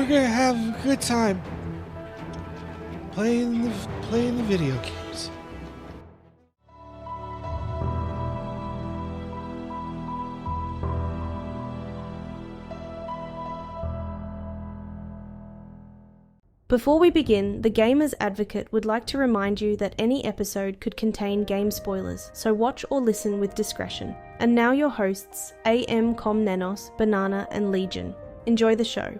we're gonna have a good time playing the video games. Before we begin, the Gamer's Advocate would like to remind you that any episode could contain game spoilers, so watch or listen with discretion. And now your hosts, AM Komnenos, Banana, and Legion. Enjoy the show.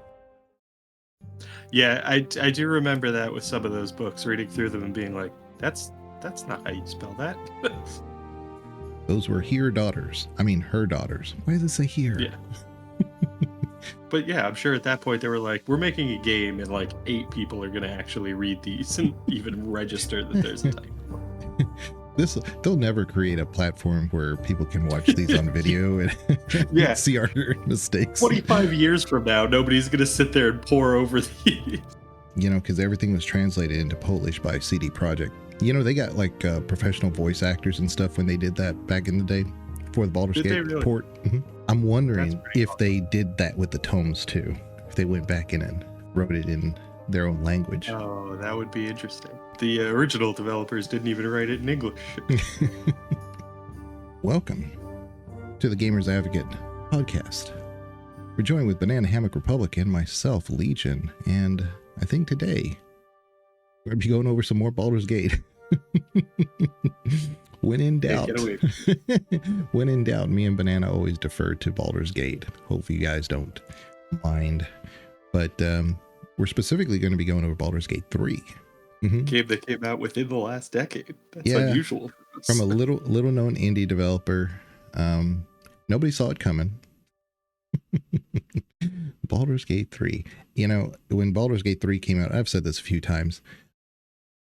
Yeah, I do remember that with some of those books, reading through them and being like, that's not how you spell that. Those were her daughters. Why does it say here? Yeah. But yeah, I'm sure at that point they were like, we're making a game and like 8 people are going to actually read these and even register that there's a typo. They'll never create a platform where people can watch these on video and see our mistakes. 25 years from now, nobody's going to sit there and pore over these. You know, because everything was translated into Polish by CD Projekt. You know, they got like professional voice actors and stuff when they did that back in the day for the Baldur's Gate really? port. Mm-hmm. I'm wondering if awesome. they did that with the tomes too. If they went back in and wrote it in their own language. Oh, that would be interesting. The original developers didn't even write it in English. Welcome to the Gamer's Advocate podcast. We're joined with Banana Hammock Republican, myself, Legion, and I think today we're going to be going over some more Baldur's Gate. When in doubt, when in doubt, me and Banana always defer to Baldur's Gate. Hopefully you guys don't mind. But we're specifically going to be going over Baldur's Gate 3. Mm-hmm. Game that came out within the last decade. That's unusual. From a little known indie developer. Nobody saw it coming. Baldur's Gate 3. You know, when Baldur's Gate 3 came out, I've said this a few times,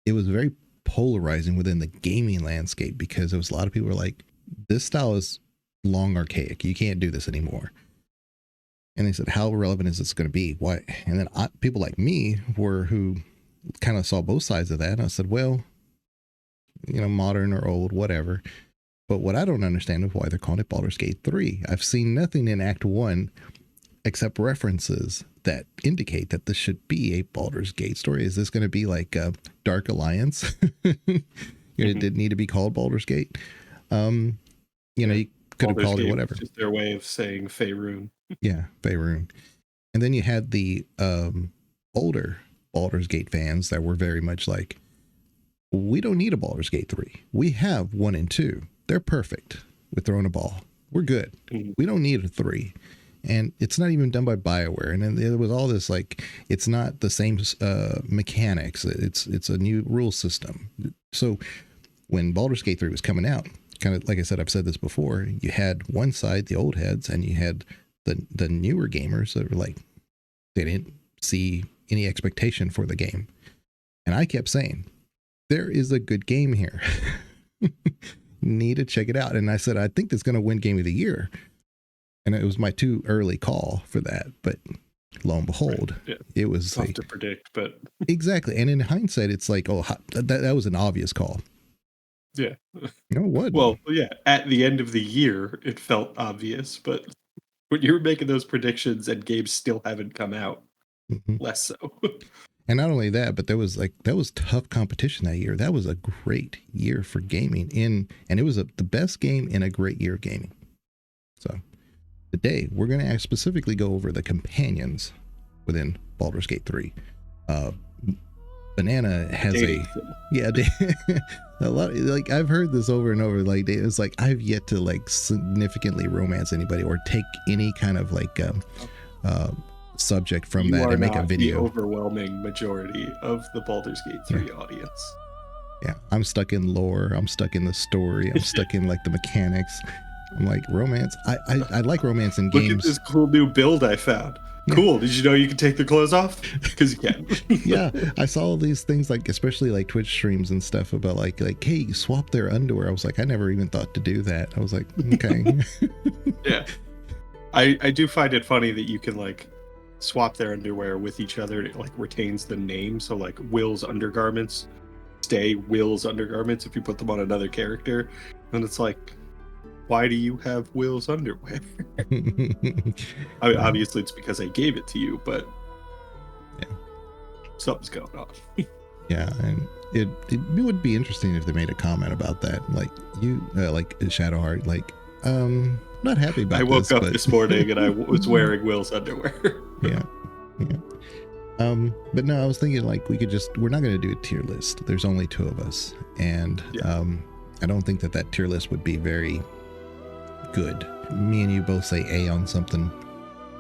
it was very polarizing within the gaming landscape because there was a lot of people were like, this style is long archaic. You can't do this anymore. And they said, how relevant is this going to be? Why? And then people like me who kind of saw both sides of that. And I said, well, you know, modern or old, whatever. But what I don't understand is why they're calling it Baldur's Gate 3. I've seen nothing in Act 1 except references that indicate that this should be a Baldur's Gate story. Is this going to be like a Dark Alliance? It didn't need to be called Baldur's Gate. You know, you could have called it whatever. Just their way of saying Faerun. Yeah, Faerun. And then you had the older Baldur's Gate fans that were very much like, we don't need a Baldur's Gate 3. We have 1 and 2. They're perfect with throwing a ball. We're good. Mm-hmm. We don't need a 3. And it's not even done by BioWare. And then there was all this, like, it's not the same mechanics. It's a new rule system. So when Baldur's Gate 3 was coming out, kind of like I said, I've said this before, you had one side, the old heads, and you had the newer gamers that were like, they didn't see any expectation for the game. And I kept saying, there is a good game here. Need to check it out. And I said, I think that's going to win Game of the Year. And it was my too early call for that. But lo and behold, it was tough to predict. But exactly. And in hindsight, it's like, oh, that was an obvious call. Yeah. No, what? Well, yeah. At the end of the year, it felt obvious. But when you were making those predictions and games still haven't come out, less so. And not only that, but that was tough competition that year. That was a great year for gaming, and it was the best game in a great year of gaming. So today we're going to specifically go over the companions within Baldur's Gate 3. Banana has a lot. Like I've heard this over and over. Like it's like I've yet to like significantly romance anybody or take any kind of like subject from that and make a video. The overwhelming majority of the Baldur's Gate 3 audience. Yeah, I'm stuck in lore. I'm stuck in the story. I'm stuck in like the mechanics. I'm like romance. I like romance in games. Look at this cool new build I found. Yeah. Cool. Did you know you can take the clothes off? Because you can. Yeah, I saw all these things like, especially like Twitch streams and stuff about like, hey, swap their underwear. I was like, I never even thought to do that. I was like, okay. Yeah, I do find it funny that you can like swap their underwear with each other. It like retains the name. So like Will's undergarments stay Will's undergarments if you put them on another character. And it's like, why do you have Will's underwear? I mean, obviously it's because I gave it to you, but Something's going on. Yeah, and it would be interesting if they made a comment about that, like like Shadowheart, like not happy about I woke this, up but this morning and I was wearing Will's underwear. yeah. But no, I was thinking like we're not going to do a tier list. There's only two of us, and I don't think that tier list would be very good. Me and you both say A on something.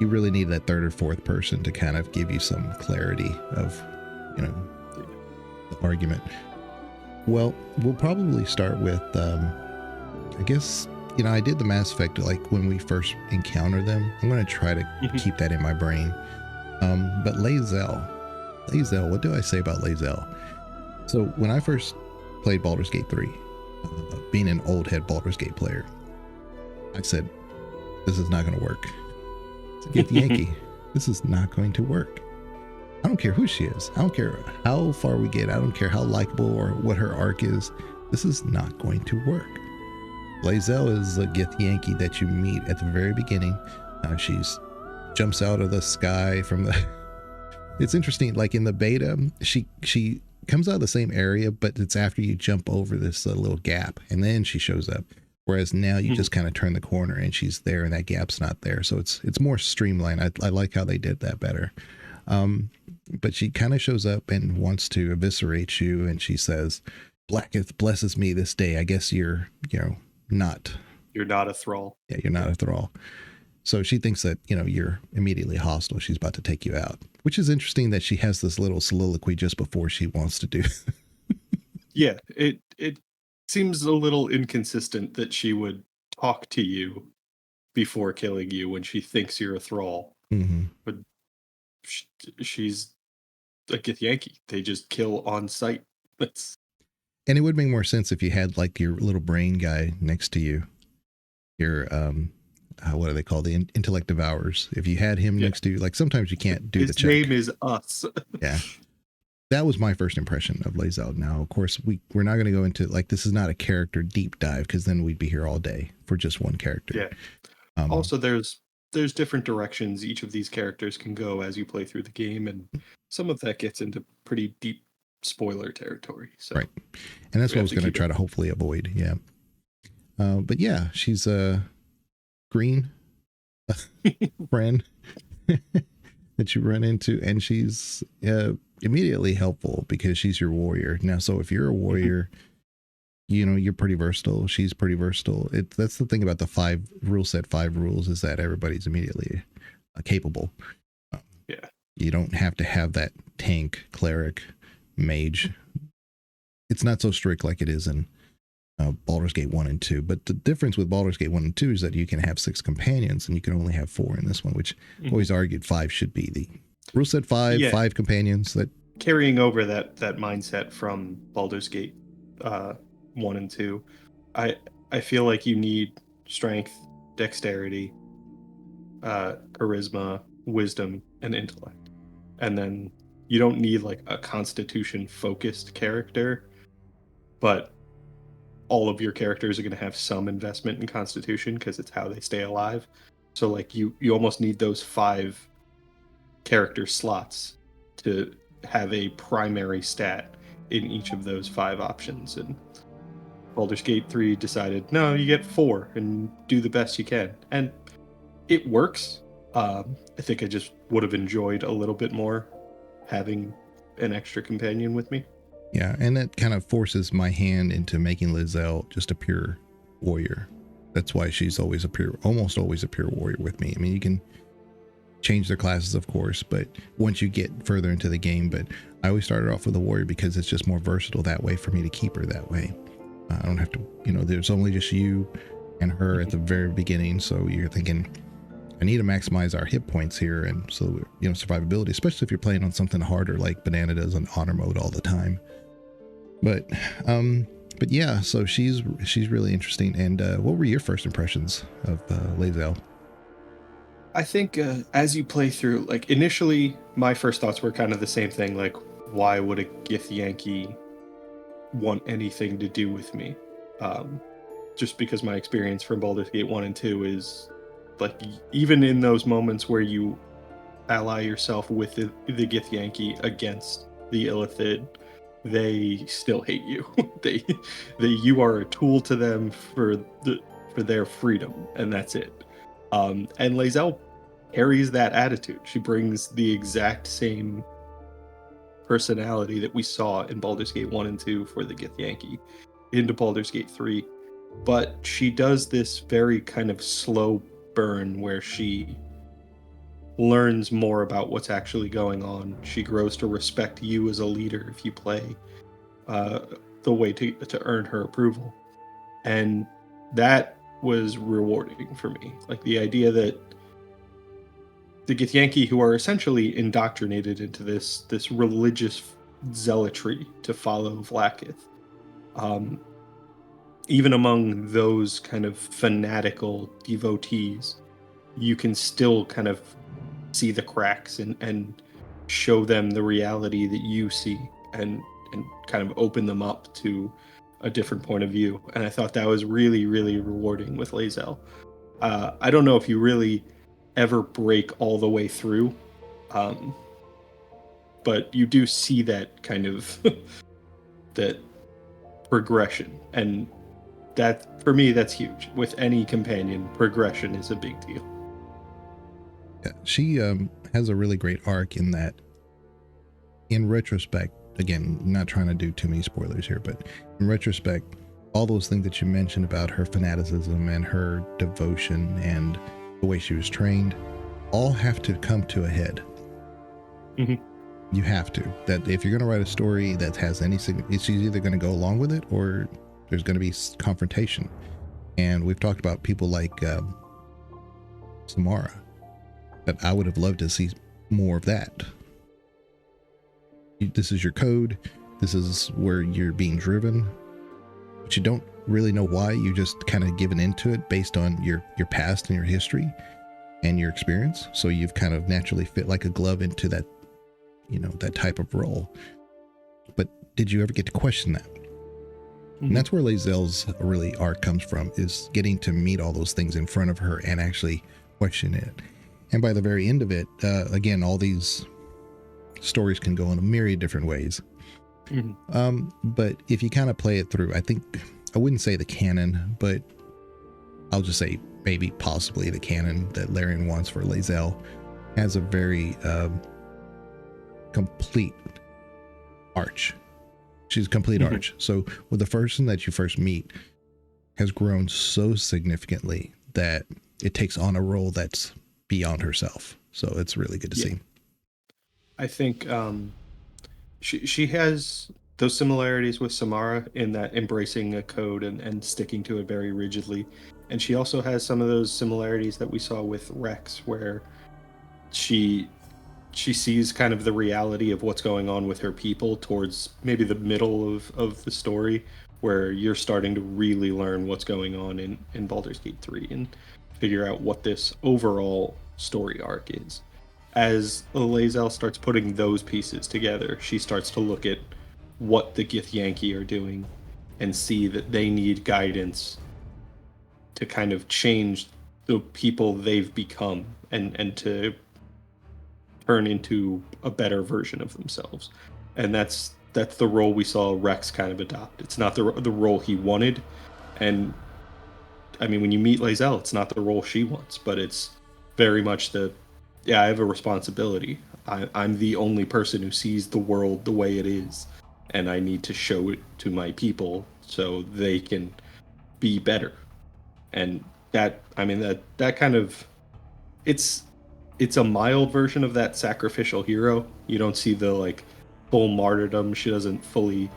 You really need that third or fourth person to kind of give you some clarity of, the argument. Well, we'll probably start with, I guess, I did the Mass Effect like when we first encounter them. I'm going to try to keep that in my brain. But Lae'zel, what do I say about Lae'zel? So when I first played Baldur's Gate 3, being an old head Baldur's Gate player, I said, this is not going to work. It's a Gith Yankee. This is not going to work. I don't care who she is. I don't care how far we get. I don't care how likable or what her arc is. This is not going to work. Lae'zel is a Gith Yankee that you meet at the very beginning. She's jumps out of the sky from the... It's interesting, like in the beta, she comes out of the same area, but it's after you jump over this little gap, and then she shows up. Whereas now you just kind of turn the corner and she's there and that gap's not there. So it's more streamlined. I like how they did that better. But she kind of shows up and wants to eviscerate you, and she says, Blacketh blesses me this day. I guess you're not. You're not a thrall. Yeah, you're not a thrall. So she thinks that, you're immediately hostile. She's about to take you out, which is interesting that she has this little soliloquy just before she wants to do. Yeah, it seems a little inconsistent that she would talk to you before killing you when she thinks you're a thrall. Mm-hmm. But she's a Gith Yankee. They just kill on sight. And it would make more sense if you had like your little brain guy next to you. Your what are they called? The intellect devourers. If you had him next to you, like sometimes you can't do the check. His name is Us. Yeah. That was my first impression of Lae'zel. Now, of course, we're not going to go into like, this is not a character deep dive, because then we'd be here all day for just one character. Yeah. Also, there's different directions each of these characters can go as you play through the game, and some of that gets into pretty deep spoiler territory. So right. And that's what I was going to try to hopefully avoid. Yeah. But yeah, she's a green friend that you run into, and she's immediately helpful because she's your warrior. Now, so if you're a warrior, you're pretty versatile. She's pretty versatile. That's the thing about the 5 rules is that everybody's immediately capable. Yeah. You don't have to have that tank, cleric, mage. It's not so strict like it is in Baldur's Gate 1 and 2. But the difference with Baldur's Gate 1 and 2 is that you can have 6 companions, and you can only have 4 in this one, which I've always argued 5 should be. The rule said 5, 5 companions. That carrying over that mindset from Baldur's Gate 1 and 2, I feel like you need strength, dexterity, charisma, wisdom, and intellect. And then you don't need like a constitution focused character, but all of your characters are going to have some investment in constitution because it's how they stay alive. So like you almost need those 5 character slots to have a primary stat in each of those 5 options. And Baldur's Gate 3 decided, no, you get 4 and do the best you can. And it works. I think I just would have enjoyed a little bit more having an extra companion with me. Yeah, and that kind of forces my hand into making Lae'zel just a pure warrior. That's why she's always almost always a pure warrior with me. I mean, you can change their classes, of course, but once you get further into the game, but I always started off with a warrior because it's just more versatile that way for me to keep her that way. I don't have to, there's only just you and her at the very beginning. So you're thinking, I need to maximize our hit points here. And so, survivability, especially if you're playing on something harder, like Banana does on honor mode all the time. But yeah, so she's really interesting. And what were your first impressions of Lae'zel? I think as you play through, like initially, my first thoughts were kind of the same thing. Like, why would a Gith Yankee want anything to do with me? Just because my experience from Baldur's Gate 1 and 2 is like, even in those moments where you ally yourself with the Githyanki against the Illithid, they still hate you. You are a tool to them for their freedom, and that's it. And Lae'zel carries that attitude. She brings the exact same personality that we saw in Baldur's Gate 1 and 2 for the Githyanki into Baldur's Gate 3. But she does this very kind of slow burn where she learns more about what's actually going on. She grows to respect you as a leader if you play the way to earn her approval. And that was rewarding for me. Like the idea that the Githyanki, who are essentially indoctrinated into this religious zealotry to follow Vlaakith, even among those kind of fanatical devotees, you can still kind of see the cracks and show them the reality that you see and kind of open them up to a different point of view. And I thought that was really, really rewarding with Lae'zel. I don't know if you really ever break all the way through, but you do see that kind of that progression, and that for me that's huge. With any companion, progression is a big deal. Yeah, she has a really great arc in that, in retrospect, again, not trying to do too many spoilers here, but in retrospect, all those things that you mentioned about her fanaticism and her devotion and the way she was trained all have to come to a head. Mm-hmm. You have to. That if you're going to write a story that has any, it's either going to go along with it or there's going to be confrontation. And we've talked about people like Samara, that I would have loved to see more of that. This is your code. This is where you're being driven, but you don't really know why. You just kind of given into it based on your past and your history and your experience. So you've kind of naturally fit like a glove into that, that type of role. But did you ever get to question that? Mm-hmm. And that's where Lae'zel's really arc comes from, is getting to meet all those things in front of her and actually question it. And by the very end of it, again, all these stories can go in a myriad different ways. Mm-hmm. But if you kind of play it through, I think, I wouldn't say the canon, but I'll just say maybe possibly the canon that Larian wants for Lae'zel has a very complete arch. She's a complete mm-hmm. arch. So with the person that you first meet has grown so significantly that it takes on a role that's beyond herself. So it's really good to see. I think she has those similarities with Samara in that embracing a code and sticking to it very rigidly. And she also has some of those similarities that we saw with Rex, where she sees kind of the reality of what's going on with her people towards maybe the middle of the story, where you're starting to really learn what's going on in Baldur's Gate 3 and figure out what this overall story arc is. As Lae'zel starts putting those pieces together, she starts to look at what the Githyanki are doing and see that they need guidance to kind of change the people they've become and to turn into a better version of themselves. And that's the role we saw Rex kind of adopt. It's not the role he wanted, and I mean, when you meet Lae'zel, it's not the role she wants, but it's very much I have a responsibility. I'm the only person who sees the world the way it is, and I need to show it to my people so they can be better. And that kind of, it's a mild version of that sacrificial hero. You don't see the like full martyrdom. She doesn't fully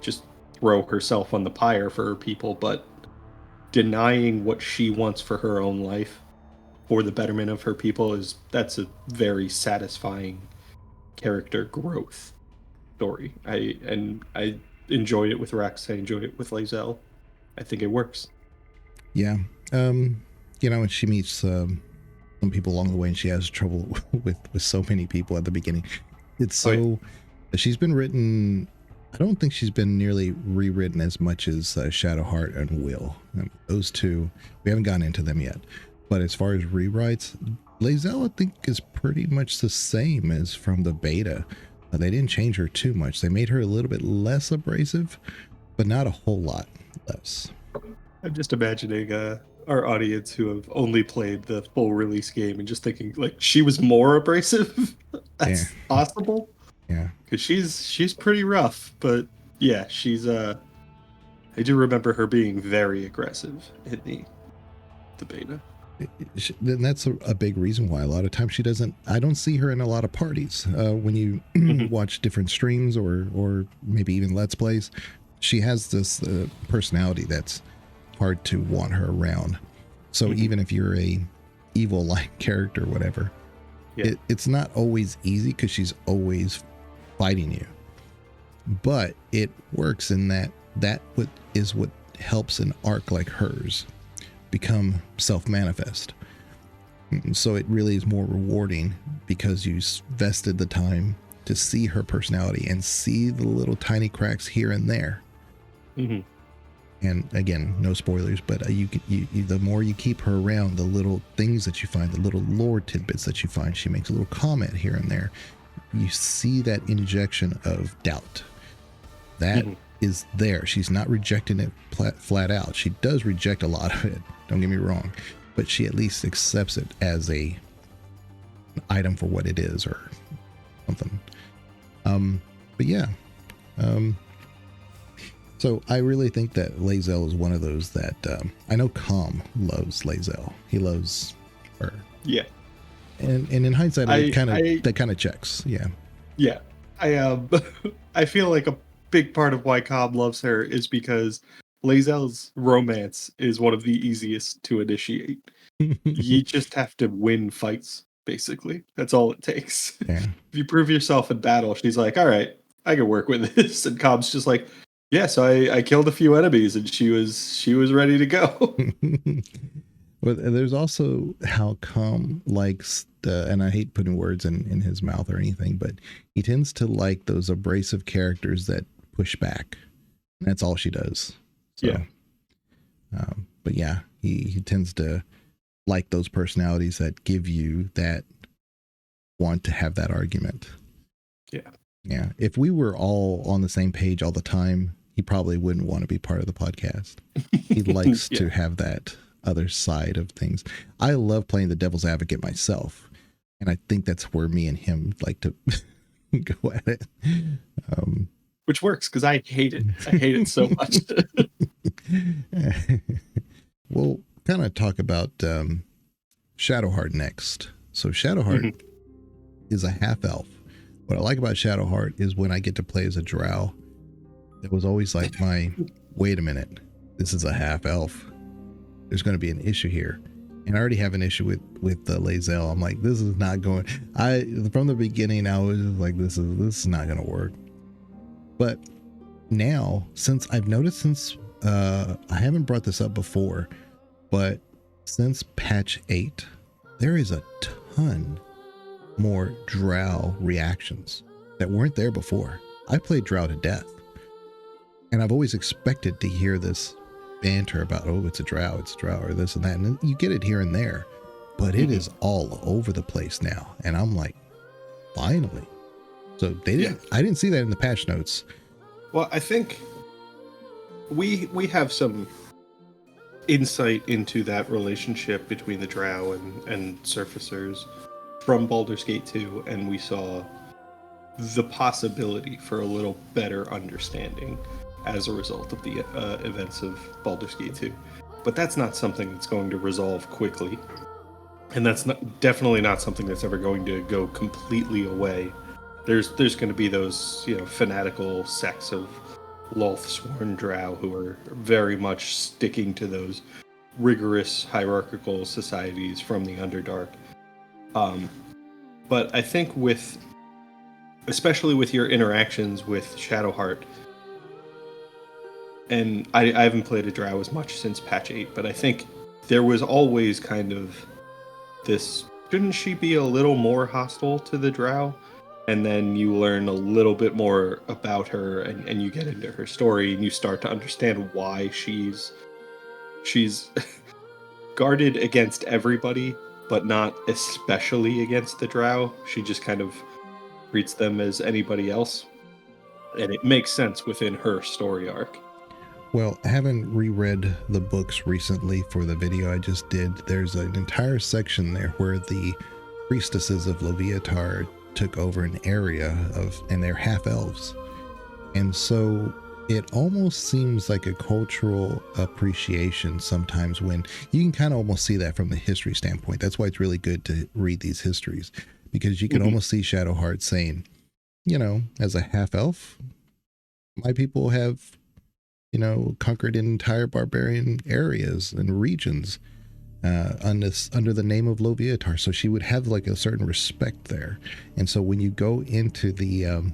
just throw herself on the pyre for her people, but denying what she wants for her own life for the betterment of her people that's a very satisfying character growth story. I enjoyed it with Rex. I enjoyed it with Lae'zel. I think it works. Yeah. And she meets some people along the way, and she has trouble with so many people at the beginning. It's so she's been written. I don't think she's been nearly rewritten as much as Shadowheart and Will. Those two, we haven't gotten into them yet. But as far as rewrites, Lae'zel, I think, is pretty much the same as from the beta. They didn't change her too much. They made her a little bit less abrasive, but not a whole lot less. I'm just imagining our audience who have only played the full release game and just thinking like she was more abrasive. That's possible. Yeah. Because she's pretty rough, but yeah, she's I do remember her being very aggressive in the beta. Then that's a big reason why a lot of times I don't see her in a lot of parties. When you watch different streams or maybe even Let's Plays, she has this personality that's hard to want her around. So even if you're a evil-like character or whatever, it's not always easy because she's always fighting you. But it works in that is what helps an arc like hers become self-manifest. So it really is more rewarding because you vested the time to see her personality and see the little tiny cracks here and there. And again, no spoilers, but the more you keep her around, the little things that you find, the little lore tidbits that you find, she makes a little comment here and there. You see that injection of doubt. That is there. She's not rejecting it flat out. She does reject a lot of it, don't get me wrong, but she at least accepts it as an item for what it is or something. But yeah. So I really think that Lae'zel is one of those that I know Calm loves Lae'zel. He loves her. Yeah. And in hindsight, that kind of checks. Yeah. Yeah. I feel like a big part of why Cobb loves her is because Lae'zel's romance is one of the easiest to initiate. You just have to win fights, basically. That's all it takes. Yeah. If you prove yourself in battle, she's like, all right, I can work with this. And Cobb's just like, yeah, so I killed a few enemies and she was ready to go. But there's also how Calm likes and I hate putting words in his mouth or anything, but he tends to like those abrasive characters that push back. And that's all she does. So, yeah. But yeah, he tends to like those personalities that give you that want to have that argument. Yeah. Yeah. If we were all on the same page all the time, he probably wouldn't want to be part of the podcast. He likes to have that other side of things. I love playing the devil's advocate myself. And I think that's where me and him like to go at it. Which works because I hate it. I hate it so much. We'll kind of talk about Shadowheart next. So Shadowheart is a half elf. What I like about Shadowheart is when I get to play as a drow, it was always like wait a minute, this is a half elf. There's going to be an issue here. And I already have an issue with the Lae'zel. I'm like, this is not going. From the beginning, I was just like, this is not going to work. But now, since I've noticed, I haven't brought this up before, but since patch 8, there is a ton more drow reactions that weren't there before. I played drow to death, and I've always expected to hear this banter about, oh, it's a drow, or this and that, and you get it here and there, but it is all over the place now, and I'm like, finally. So I didn't see that in the patch notes. Well, I think we have some insight into that relationship between the drow and surfacers from Baldur's Gate 2, and we saw the possibility for a little better understanding as a result of the events of Baldur's Gate 2. But that's not something that's going to resolve quickly, and that's definitely not something that's ever going to go completely away. There's going to be those fanatical sects of Loth-sworn drow who are very much sticking to those rigorous hierarchical societies from the Underdark. But I think especially with your interactions with Shadowheart, and I haven't played a drow as much since patch 8, but I think there was always kind of this, shouldn't she be a little more hostile to the drow? And then you learn a little bit more about her, and you get into her story, and you start to understand why she's guarded against everybody, but not especially against the drow. She just kind of treats them as anybody else. And it makes sense within her story arc. Well, I haven't reread the books recently for the video I just did. There's an entire section there where the priestesses of Loviatar took over an area and they're half elves. And so it almost seems like a cultural appreciation sometimes when you can kind of almost see that from the history standpoint. That's why it's really good to read these histories, because you can almost see Shadowheart saying, as a half elf, my people have, conquered entire barbarian areas and regions under the name of Loviatar. So she would have like a certain respect there. And so when you go into the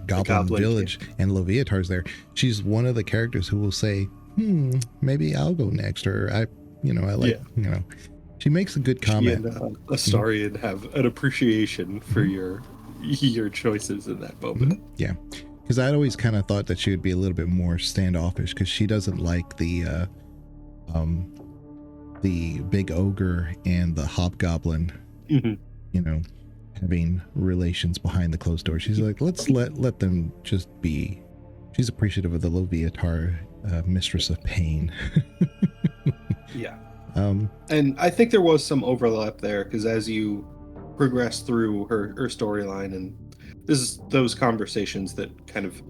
goblin village and Loviatar's there, she's one of the characters who will say, maybe I'll go next, or she makes a good comment. She and Astarion have an appreciation for your choices in that moment. Yeah, because I'd always kind of thought that she would be a little bit more standoffish, because she doesn't like the big ogre and the hobgoblin, having relations behind the closed door. She's like, let's let them just be. She's appreciative of the Loviatar, mistress of pain. Yeah. And I think there was some overlap there, because as you progress through her storyline, and this is those conversations that kind of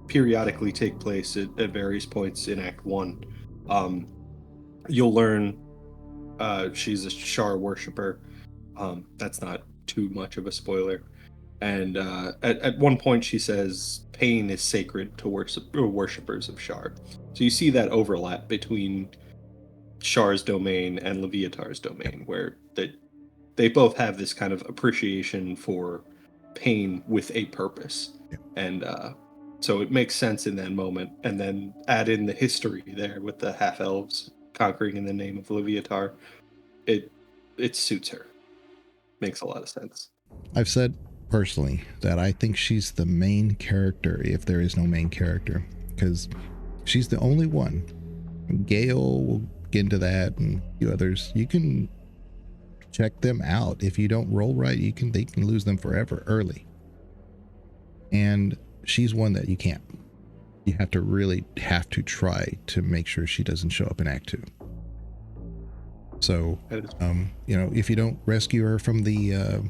periodically take place at various points in Act 1, you'll learn she's a Shar worshiper. That's not too much of a spoiler. And at one point she says pain is sacred to worshippers of Shar. So you see that overlap between Shar's domain and Loviatar's domain, where they both have this kind of appreciation for pain with a purpose. Yeah. And so it makes sense in that moment. And then add in the history there with the half-elves conquering in the name of Loviatar. It suits her. Makes a lot of sense. I've said personally that I think she's the main character if there is no main character, because she's the only one. Gale will get into that, and a few others. You can check them out. If you don't roll right, they can lose them forever early. And she's one that you can't. You have to really try to make sure she doesn't show up in Act 2. So, if you don't rescue her from the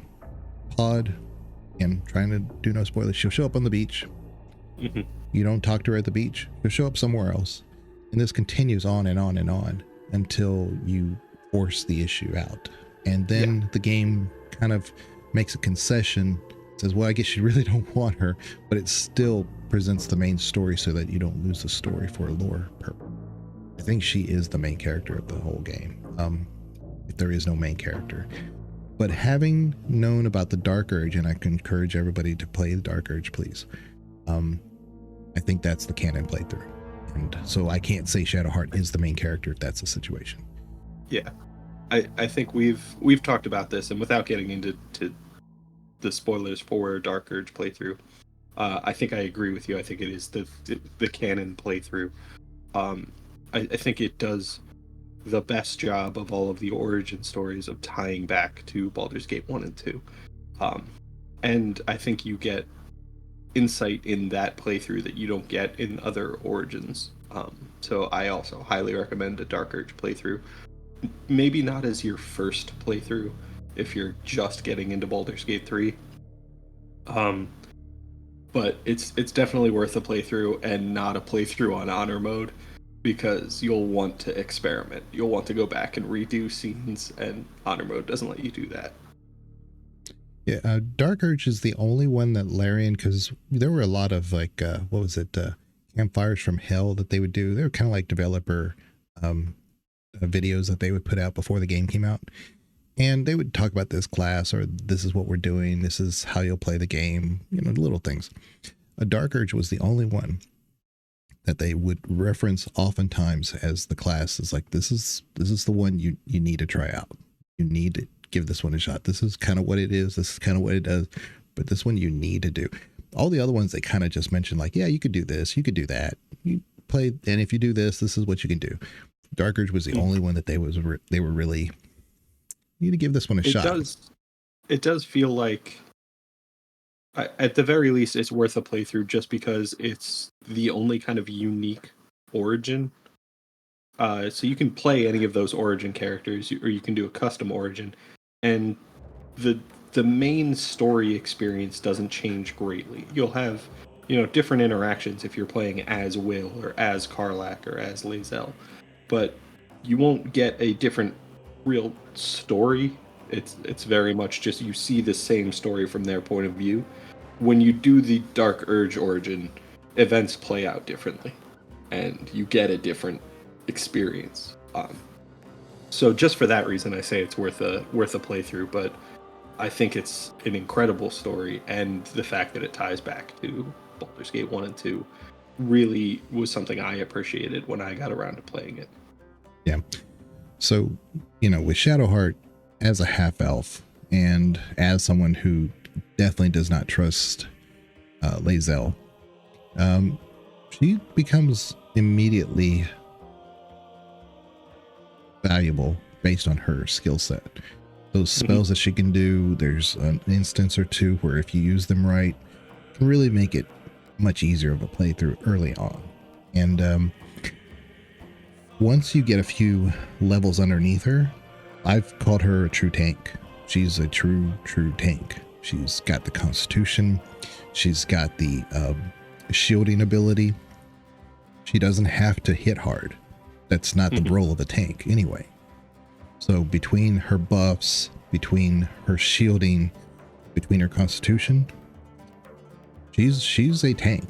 pod, and trying to do no spoilers, she'll show up on the beach. Mm-hmm. You don't talk to her at the beach, she'll show up somewhere else. And this continues on and on and on until you force the issue out. And then the game kind of makes a concession, says, well, I guess you really don't want her, but it still presents the main story so that you don't lose the story for a lore purpose. I think she is the main character of the whole game, if there is no main character. But having known about the Dark Urge, and I can encourage everybody to play the Dark Urge, please, I think that's the canon playthrough. And so I can't say Shadowheart is the main character if that's the situation. Yeah. I think we've talked about this, and without getting into the spoilers for Dark Urge playthrough, I think I agree with you. I think it is the canon playthrough. I think it does the best job of all of the origin stories of tying back to Baldur's Gate 1 and 2. And I think you get insight in that playthrough that you don't get in other origins. So I also highly recommend a Dark Urge playthrough. Maybe not as your first playthrough if you're just getting into Baldur's Gate 3. But it's definitely worth a playthrough, and not a playthrough on honor mode, because you'll want to experiment. You'll want to go back and redo scenes, and honor mode doesn't let you do that. Yeah, Dark Urge is the only one that Larian, because there were a lot of campfires from hell that they would do. They were kind of like developer videos that they would put out before the game came out. And they would talk about this class, or this is what we're doing, this is how you'll play the game, little things. A Dark Urge was the only one that they would reference oftentimes as the class is like, this is the one you need to try out. You need to give this one a shot. This is kind of what it is. This is kind of what it does. But this one you need to do. All the other ones, they kind of just mentioned like, yeah, you could do this, you could do that. You play, and if you do this, this is what you can do. Dark Urge was the only one that they were really You need to give this one a shot. It does feel like, at the very least, it's worth a playthrough just because it's the only kind of unique origin. So you can play any of those origin characters, or you can do a custom origin, and the main story experience doesn't change greatly. You'll have, different interactions if you're playing as Will or as Karlach or as Lae'zel, but you won't get a different real story. It's very much just you see the same story from their point of view. When you do the Dark Urge origin, events play out differently, and you get a different experience. So just for that reason, I say it's worth a playthrough. But I think it's an incredible story, and the fact that it ties back to Baldur's Gate 1 and 2 really was something I appreciated when I got around to playing it. Yeah. So, with Shadowheart as a half elf, and as someone who definitely does not trust Lae'zel, she becomes immediately valuable based on her skill set. Those spells that she can do, there's an instance or two where if you use them right, can really make it much easier of a playthrough early on. And once you get a few levels underneath her, I've called her a true tank. She's a true tank. She's got the constitution. She's got the shielding ability. She doesn't have to hit hard. That's not the role of a tank anyway. So between her buffs, between her shielding, between her constitution, she's a tank.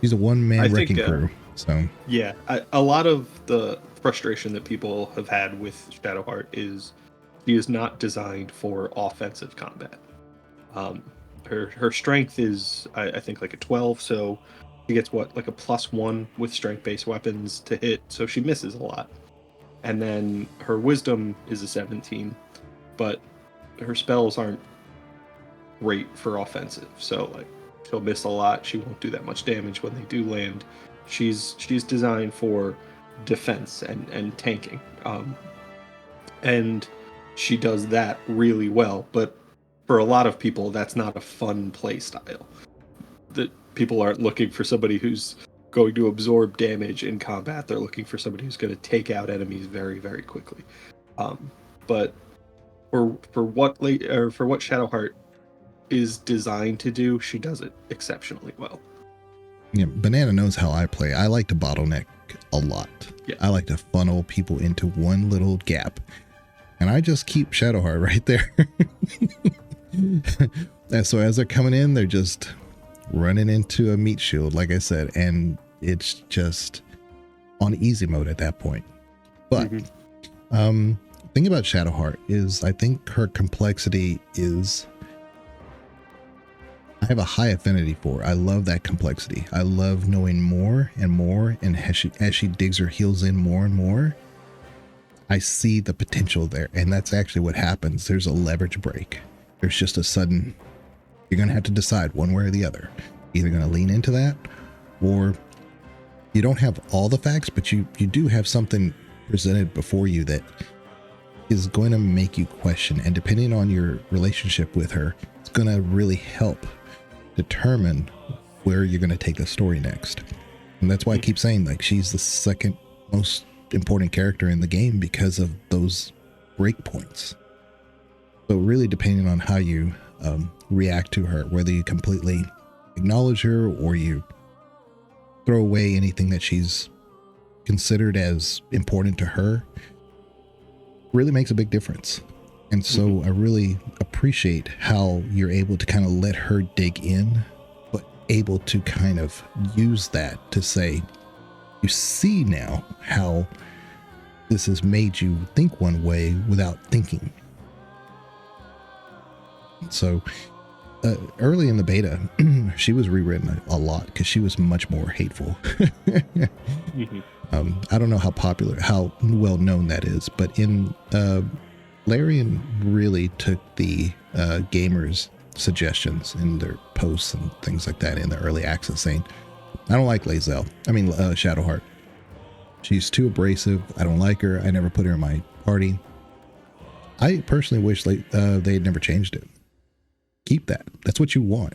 She's a one-man wrecking crew. So yeah, a lot of the frustration that people have had with Shadowheart is she is not designed for offensive combat. Her strength is, I think, like a 12, so she gets like a +1 with strength-based weapons to hit, so she misses a lot. And then her wisdom is a 17, but her spells aren't great for offensive, so like she'll miss a lot. She won't do that much damage when they do land. She's designed for defense and tanking, and she does that really well. But for a lot of people, that's not a fun play style. That people aren't looking for somebody who's going to absorb damage in combat. They're looking for somebody who's going to take out enemies very, very quickly. But for what Shadowheart is designed to do, she does it exceptionally well. Yeah, Banana knows how I play. I like to bottleneck a lot. Yeah. I like to funnel people into one little gap, and I just keep Shadowheart right there. And so as they're coming in, they're just running into a meat shield, like I said, and it's just on easy mode at that point. But the thing about Shadowheart is I think her complexity is, I have a high affinity for. I love that complexity. I love knowing more and more, and as she digs her heels in more and more, I see the potential there, and that's actually what happens. There's a leverage break. There's just a sudden, you're going to have to decide one way or the other. Either going to lean into that, or you don't have all the facts, but you do have something presented before you that is going to make you question. And depending on your relationship with her, it's going to really help determine where you're going to take the story next. And that's why I keep saying, like, she's the second most important character in the game because of those breakpoints. So really depending on how you react to her, whether you completely acknowledge her or you throw away anything that she's considered as important to her, really makes a big difference. And so I really appreciate how you're able to kind of let her dig in, but able to kind of use that to say, you see now how this has made you think one way without thinking. So early in the beta, she was rewritten a lot because she was much more hateful. I don't know how well known that is, but in Larian really took the gamers' suggestions in their posts and things like that in the early access, saying, I don't like Lae'zel. Shadowheart. She's too abrasive. I don't like her. I never put her in my party. I personally wish they had never changed it. Keep that. That's what you want.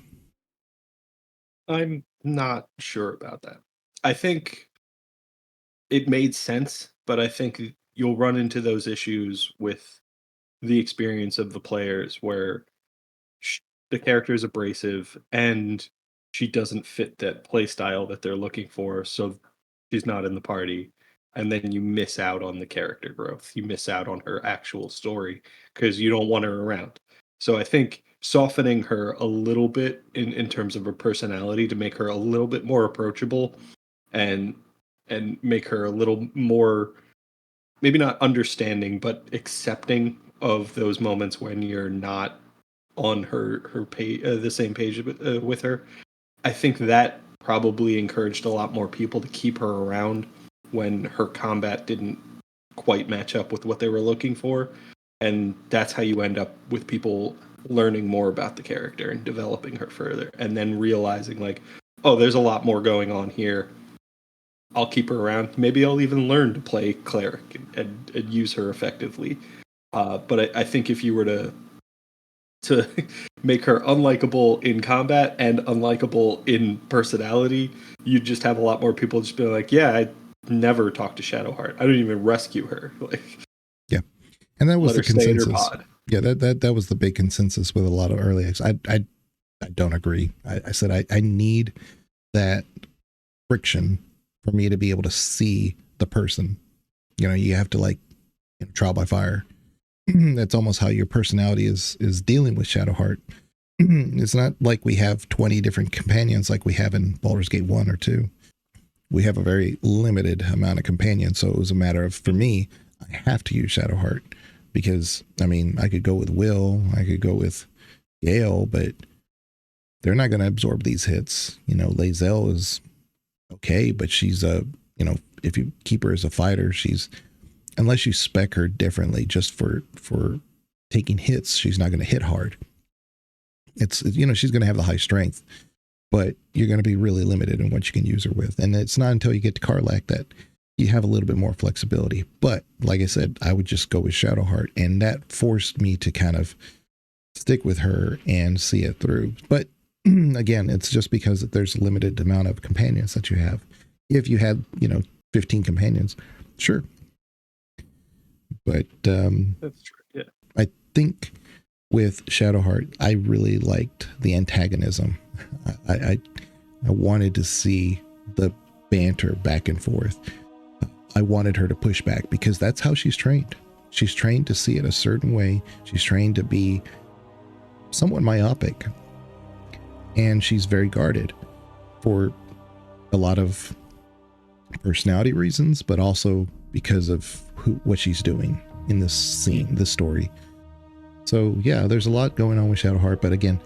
I'm not sure about that. I think it made sense, but I think you'll run into those issues with the experience of the players where the character is abrasive and she doesn't fit that play style that they're looking for, so she's not in the party. And then you miss out on the character growth. You miss out on her actual story because you don't want her around. So I think softening her a little bit in terms of her personality to make her a little bit more approachable and make her a little more, maybe not understanding, but accepting of those moments when you're not on her page, the same page with her. I think that probably encouraged a lot more people to keep her around when her combat didn't quite match up with what they were looking for. And that's how you end up with people learning more about the character and developing her further, and then realizing like, oh, there's a lot more going on here. I'll keep her around. Maybe I'll even learn to play cleric and use her effectively. But I think if you were to make her unlikable in combat and unlikable in personality, you'd just have a lot more people just be like, yeah, I never talk to Shadowheart. I don't even rescue her. Like, yeah. And that was let the her stay in her consensus. pod. Yeah, that was the big consensus with a lot of early acts. I don't agree. I said I need that friction for me to be able to see the person. You know, you have to like, you know, trial by fire. That's almost how your personality is dealing with Shadowheart. It's not like we have 20 different companions like we have in Baldur's Gate 1 or 2. We have a very limited amount of companions, so it was a matter of, for me, I have to use Shadowheart because, I mean, I could go with Will, I could go with Gale, but they're not going to absorb these hits. You know, Lae'zel is okay, but she's you know, if you keep her as a fighter, she's, unless you spec her differently just for taking hits, she's not going to hit hard. It's, you know, she's going to have the high strength, but you're going to be really limited in what you can use her with. And it's not until you get to Karlach that you have a little bit more flexibility. But like I said, I would just go with Shadowheart, and that forced me to kind of stick with her and see it through. But again, it's just because there's a limited amount of companions that you have. If you had, you know, 15 companions, sure. But That's true. Yeah. I think with Shadowheart, I really liked the antagonism. I wanted to see the banter back and forth. I wanted her to push back because that's how she's trained. She's trained to see it a certain way. She's trained to be somewhat myopic, and she's very guarded for a lot of personality reasons, but also because of what she's doing in this scene, this story. So yeah, there's a lot going on with Shadowheart, but again,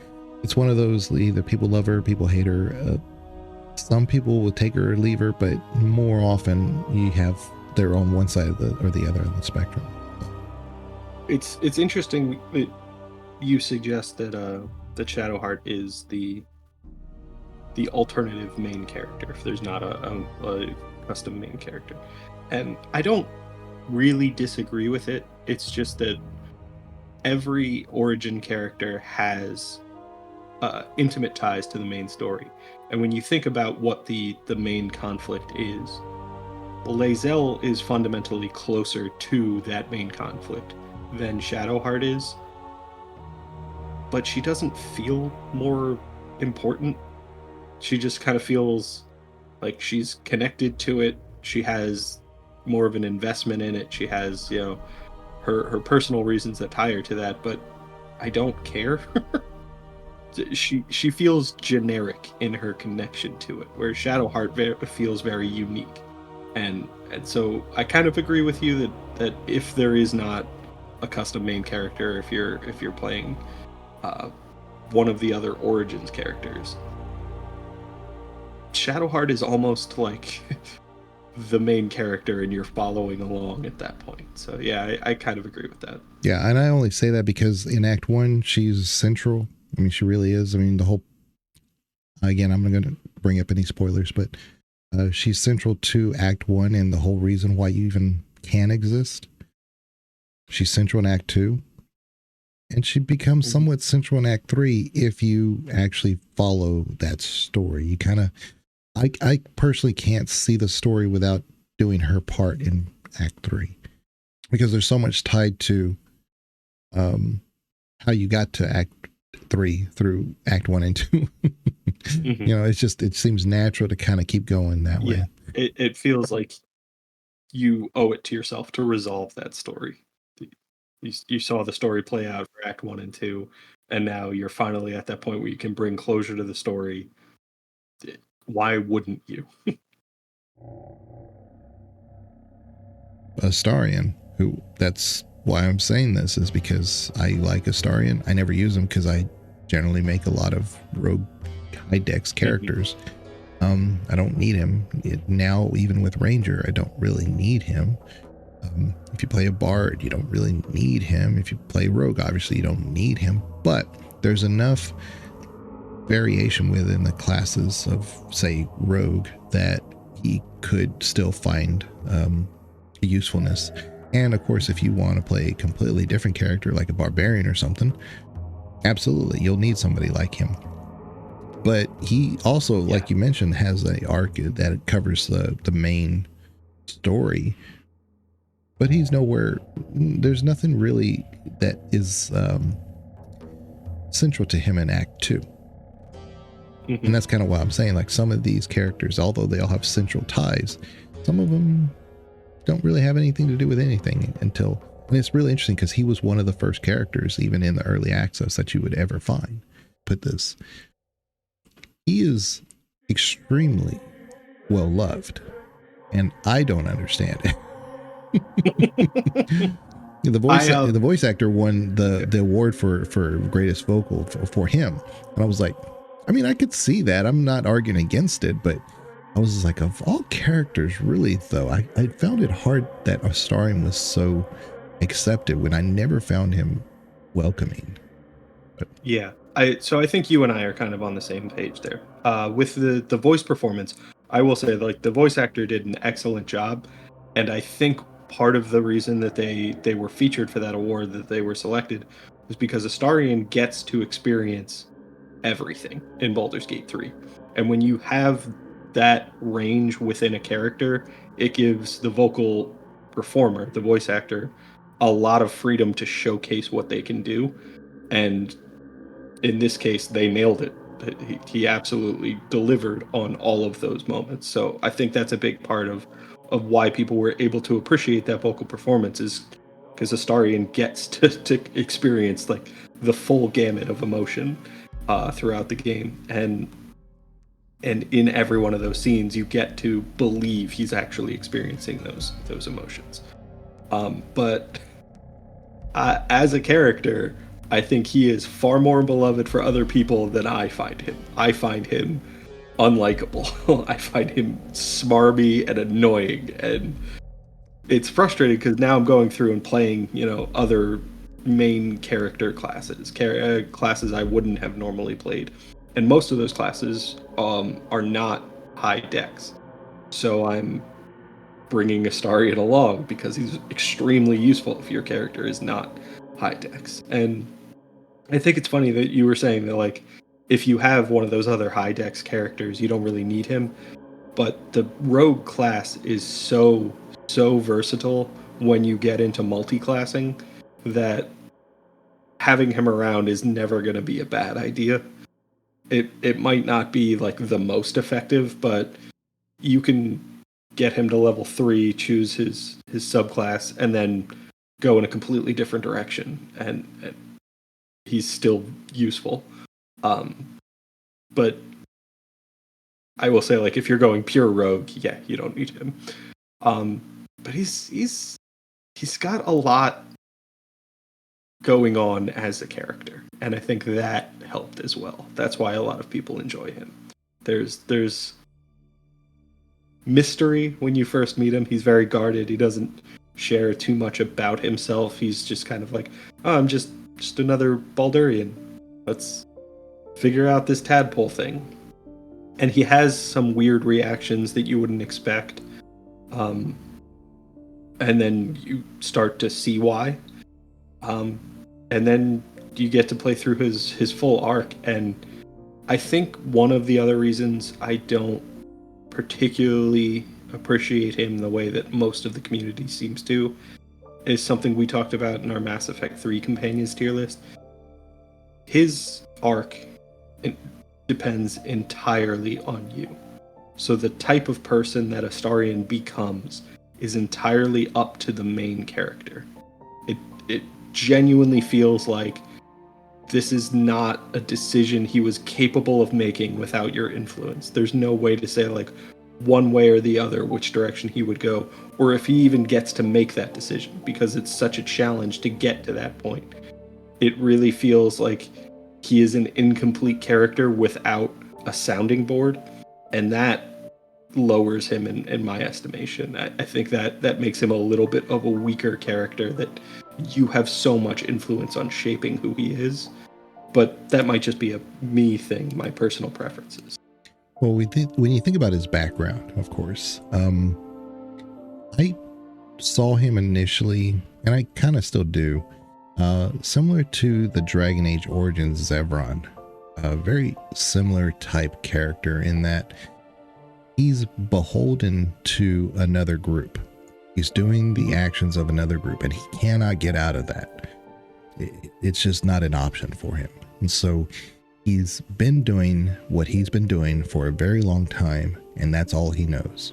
it's one of those, either people love her, people hate her. Some people will take her or leave her, but more often you have their own one side of or the other of the spectrum. It's interesting that you suggest that that Shadowheart is the alternative main character if there's not a custom main character, and I don't really disagree with it. It's just that every origin character has intimate ties to the main story, and when you think about what the main conflict is, Lae'zel is fundamentally closer to that main conflict than Shadowheart is, but she doesn't feel more important. She just kind of feels like she's connected to it. She has more of an investment in it. She has, you know, her personal reasons that tie her to that, but I don't care. She feels generic in her connection to it, where Shadowheart feels very unique. And so I kind of agree with you that if there is not a custom main character, if you're playing one of the other Origins characters, Shadowheart is almost like the main character and you're following along at that point. So yeah, I kind of agree with that. Yeah, and I only say that because in Act 1, she's central. I mean, she really is. I mean, the whole, again, I'm not going to bring up any spoilers, but she's central to Act 1 and the whole reason why you even can exist. She's central in Act 2. And she becomes somewhat central in Act 3 if you actually follow that story. You kind of, I personally can't see the story without doing her part in Act 3 because there's so much tied to how you got to Act 3 through Act 1 and 2. You know, it's just, it seems natural to kind of keep going that way. It feels like you owe it to yourself to resolve that story. You saw the story play out for Act 1 and 2, and now you're finally at that point where you can bring closure to the story. Why wouldn't you? Astarion, who, that's why I'm saying this, is because I like Astarion. I never use him because I generally make a lot of rogue high dex characters. I don't need him now. Even with Ranger, I don't really need him. If you play a bard, you don't really need him. If you play rogue, obviously you don't need him, but there's enough variation within the classes of, say, rogue, that he could still find usefulness. And of course, if you want to play a completely different character like a barbarian or something, absolutely you'll need somebody like him. But he also, like you mentioned, has an arc that covers the main story, but he's nowhere, there's nothing really that is central to him in Act 2. And that's kind of why I'm saying, like, some of these characters, although they all have central ties, some of them don't really have anything to do with anything until, and it's really interesting because he was one of the first characters, even in the early access, that you would ever find. Put this, he is extremely well loved, and I don't understand it. The voice actor won the award for greatest vocal for him, and I was like, I mean, I could see that. I'm not arguing against it, but I was like, of all characters, really though, I found it hard that Astarion was so accepted when I never found him welcoming. But So I think you and I are kind of on the same page there. With the voice performance, I will say, like, the voice actor did an excellent job, and I think part of the reason that they were featured for that award, that they were selected, was because Astarion gets to experience everything in Baldur's Gate 3. And when you have that range within a character, it gives the vocal performer, the voice actor, a lot of freedom to showcase what they can do. And in this case, they nailed it. He absolutely delivered on all of those moments. So I think that's a big part of why people were able to appreciate that vocal performance, is because Astarion gets to experience, like, the full gamut of emotion throughout the game, and in every one of those scenes, you get to believe he's actually experiencing those emotions. But as a character, I think he is far more beloved for other people than I find him. I find him unlikable. I find him smarmy and annoying, and it's frustrating because now I'm going through and playing, other main character classes, classes I wouldn't have normally played, and most of those classes are not high dex. So I'm bringing Astarion along because he's extremely useful if your character is not high dex. And I think it's funny that you were saying that, like, if you have one of those other high dex characters, you don't really need him. But the rogue class is so versatile when you get into multi-classing that having him around is never going to be a bad idea. It might not be, like, the most effective, but you can get him to level 3, choose his subclass, and then go in a completely different direction, and he's still useful. But I will say, like, if you're going pure rogue, you don't need him. But he's got a lot going on as a character, and I think that helped as well. That's why a lot of people enjoy him. There's mystery when you first meet him. He's very guarded. He doesn't share too much about himself. He's just kind of like, oh, I'm just another Baldurian. Let's figure out this tadpole thing. And he has some weird reactions that you wouldn't expect. And then you start to see why. And then you get to play through his full arc. And I think one of the other reasons I don't particularly appreciate him the way that most of the community seems to is something we talked about in our Mass Effect 3 companions tier list. His arc depends entirely on you. So the type of person that Astarion becomes is entirely up to the main character. It genuinely feels like this is not a decision he was capable of making without your influence. There's no way to say like one way or the other which direction he would go, or if he even gets to make that decision, because it's such a challenge to get to that point. It really feels like he is an incomplete character without a sounding board, and that lowers him in my estimation. I think that makes him a little bit of a weaker character, that you have so much influence on shaping who he is. But that might just be a me thing, my personal preferences. Well, when you think about his background, of course, I saw him initially, and I kind of still do, similar to the Dragon Age Origins Zevran, a very similar type character in that he's beholden to another group. He's doing the actions of another group, and he cannot get out of that. It's just not an option for him. And so he's been doing what he's been doing for a very long time, and that's all he knows.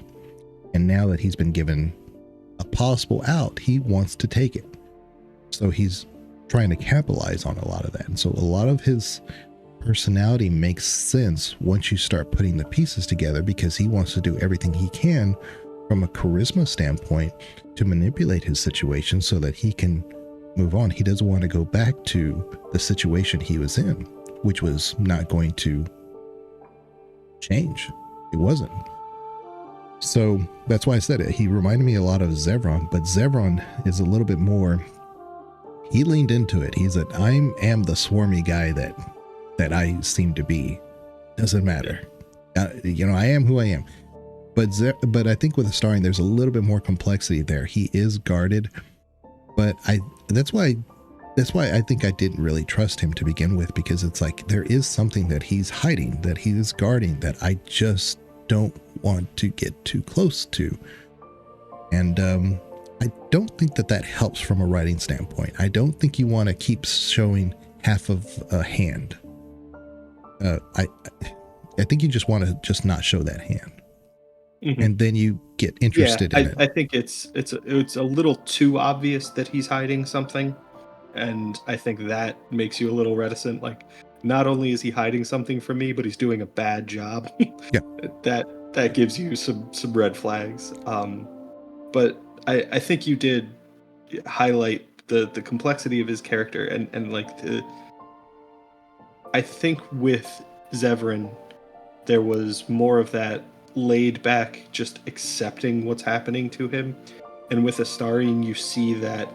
And now that he's been given a possible out, he wants to take it. So he's trying to capitalize on a lot of that. And so a lot of his personality makes sense once you start putting the pieces together, because he wants to do everything he can from a charisma standpoint to manipulate his situation so that he can move on. He doesn't want to go back to the situation he was in, which was not going to change. It wasn't. So that's why I said it. He reminded me a lot of Zevran, but Zevran is a little bit more, he leaned into it. He's a, I am the swarmy guy that I seem to be. Doesn't matter. I am who I am. But I think with Astarion, there's a little bit more complexity there. He is guarded, but that's why I think I didn't really trust him to begin with, because it's like there is something that he's hiding, that he is guarding, that I just don't want to get too close to. And I don't think that helps from a writing standpoint. I don't think you want to keep showing half of a hand. I think you just want to just not show that hand. Mm-hmm. And then you get interested in it. I think it's a little too obvious that he's hiding something, and I think that makes you a little reticent. Like, not only is he hiding something from me, but he's doing a bad job. Yeah, that gives you some red flags. But I think you did highlight the complexity of his character, and like I think with Zevran there was more of that laid back, just accepting what's happening to him. And with Astarion, you see that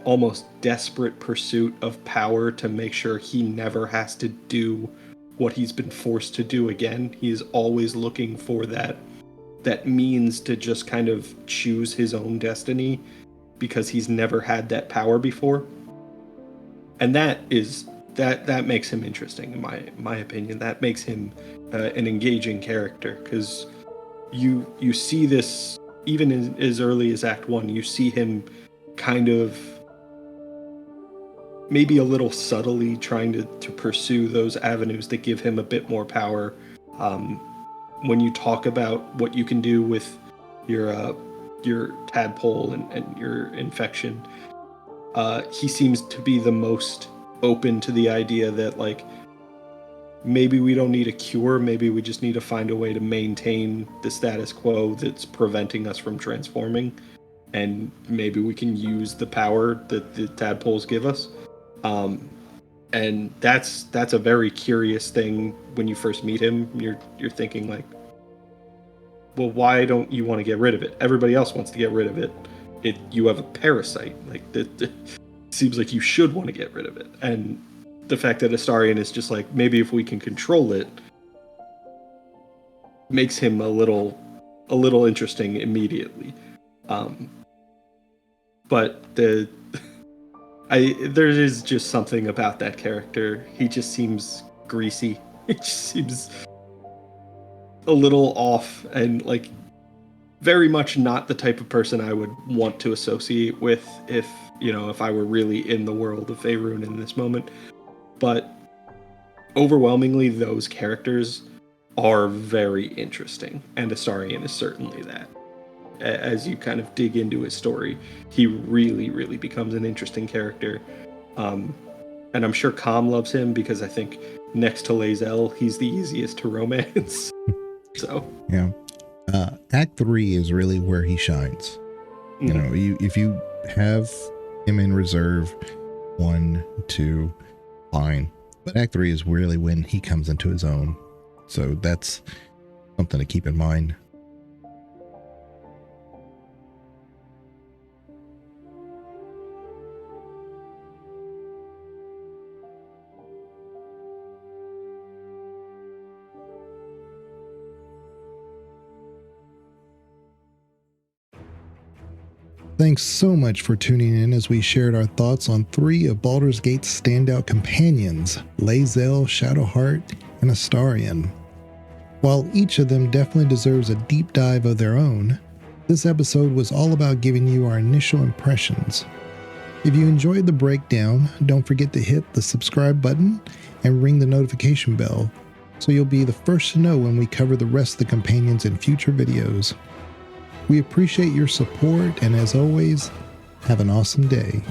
almost desperate pursuit of power to make sure he never has to do what he's been forced to do again. He's always looking for that means to just kind of choose his own destiny, because he's never had that power before. And that makes him interesting, in my opinion. That makes him an engaging character, because you see this even as early as Act 1. You see him kind of maybe a little subtly trying to pursue those avenues that give him a bit more power. When you talk about what you can do with your tadpole and your infection, he seems to be the most open to the idea that, like, maybe we don't need a cure, maybe we just need to find a way to maintain the status quo that's preventing us from transforming, and maybe we can use the power that the tadpoles give us. And that's a very curious thing. When you first meet him, you're thinking like, well, why don't you want to get rid of it? Everybody else wants to get rid of it. You have a parasite. Like, that seems like you should want to get rid of it. And the fact that Astarion is just like, maybe if we can control it, makes him a little interesting immediately. But There is just something about that character. He just seems greasy. He just seems a little off and like very much not the type of person I would want to associate with if I were really in the world of Faerun in this moment. But overwhelmingly, those characters are very interesting, and Astarion is certainly that. As you kind of dig into his story, he really, really becomes an interesting character. And I'm sure Calm loves him because I think next to Lae'zel, he's the easiest to romance. So yeah. Act 3 is really where he shines. You know, if you have him in reserve, 1, 2, fine. But Act 3 is really when he comes into his own. So that's something to keep in mind. Thanks so much for tuning in as we shared our thoughts on 3 of Baldur's Gate's standout companions, Lae'zel, Shadowheart, and Astarion. While each of them definitely deserves a deep dive of their own, this episode was all about giving you our initial impressions. If you enjoyed the breakdown, don't forget to hit the subscribe button and ring the notification bell so you'll be the first to know when we cover the rest of the companions in future videos. We appreciate your support, and as always, have an awesome day.